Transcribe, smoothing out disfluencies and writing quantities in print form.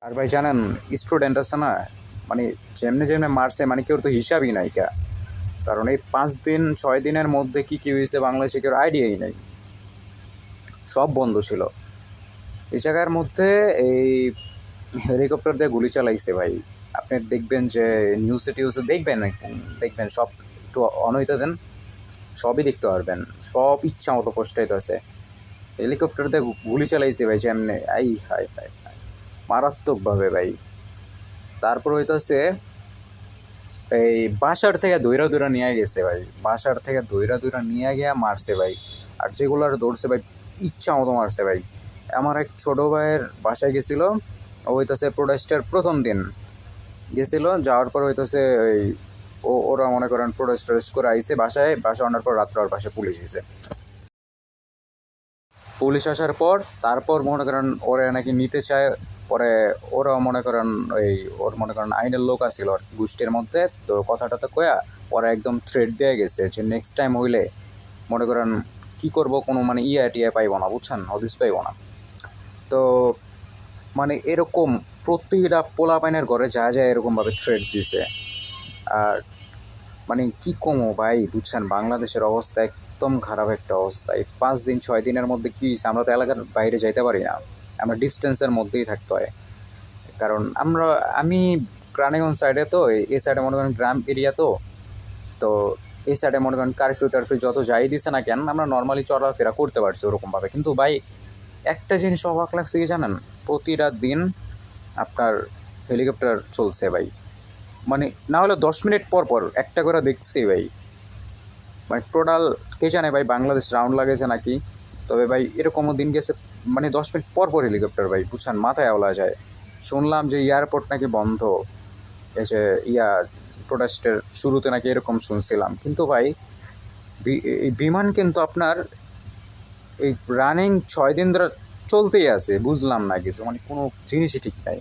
আর ভাই জানেন, স্টুডেন্ট আছে না, মানে যেমনি যেমনি মারছে, মানে কেউ তো হিসাবই নাই কা। কারণ এই 5 দিন 6 দিনের মধ্যে কি কি হয়েছে বাংলাদেশে কেউ আইডিয়াই নাই, সব বন্ধ ছিল। এই জায়গার মধ্যে এই হেলিকপ্টার দিয়ে গুলি চালাইছে ভাই। আপনি দেখবেন যে নিউজে টিউজে দেখবেন, দেখবেন সব একটু অন হইতে দেন, সবই দেখতে পারবেন। সব ইচ্ছা মতো পোস্টাইতে আছে, হেলিকপ্টার দিয়ে গুলি চালাইছে ভাই যেমনে, আই হাই হাই হাই, মারাত্মকভাবে ভাই। তারপর হইতেছে এই বাসার থেকে দইরা দইরা নিয়ে গেছে ভাই, বাসার থেকে দইরা দইরা নিয়ে গিয়া মারছে ভাই। আর যেগুলার দৌড়ছে ভাই, ইচ্ছা মতো মারছে ভাই। আমার এক ছোট ভাইয়ের বাসায় গেছিল, ও হইতেছে প্রোটেস্টের প্রথম দিন গেছিল, যাওয়ার পর হইতেছে ওই ওরা মনে করেন প্রোটেস্ট টোটেস্ট করে আইসে বাসায়, বাসা আনার পর রাত্রে ওর বাসায় পুলিশ হয়েছে। পুলিশ আসার পর তারপর মনে করেন ওরা নাকি নিতে চায়। পরে ওরা মনে করেন ওই ওর মনে করেন আইনের লোক আছিল ওর গোষ্ঠীর মধ্যে, তো কথাটা তো কয়া ওরা একদম থ্রেট দিয়ে গেছে যে নেক্সট টাইম হইলে মনে করেন কি করব, কোনো মানে ইয়া টিয়া পাইব না, বুঝছেন, হদিস পাইব না। তো মানে এরকম প্রতিটা পোলাপাইনের ঘরে যা যায় এরকমভাবে থ্রেট দিছে। আর মানে কি কমো ভাই, বুঝছেন, বাংলাদেশের অবস্থা একদম খারাপ একটা অবস্থা। এই 5 দিন 6 দিনের মধ্যে কি হয়েছে, আমরা তো এলাকার বাইরে যাইতে পারি না, আমরা ডিস্টেন্সের মধ্যেই থাকতে হয়। কারণ আমি গ্রামেগঞ্জ সাইডে, তো এই সাইডে মনে করেন গ্রাম এরিয়া, তো তো এই সাইডে মনে করেন কারফিউ টারফিউ যত যাই দিছে না কেন, আমরা নর্মালি চলাফেরা করতে পারছি ওরকমভাবে। কিন্তু ভাই একটা জিনিস অবাক লাগছে কি জানেন, প্রতিটা দিন আপনার হেলিকপ্টার চলছে ভাই। মানে না হলে 10 মিনিট পর পর একটা করে দেখছি ভাই। মানে টোটাল কে জানে ভাই, বাংলাদেশ রাউন্ড লাগেছে নাকি। তবে ভাই এরকমও দিন গেছে, মানে 10 মিনিট পর পর হেলিকপ্টার ভাই, বুঝছেন, মাথায় আওলা যায়। শুনলাম যে এয়ারপোর্ট নাকি বন্ধ, এই যে প্রোটেস্টের শুরুতে নাকি এরকম শুনছিলাম। কিন্তু ভাই এই বিমান কিন্তু আপনার এই রানিং 6 দিন ধরে চলতেই আছে, বুঝলাম না কিছু, মানে কোনো জিনিসই ঠিক নাই।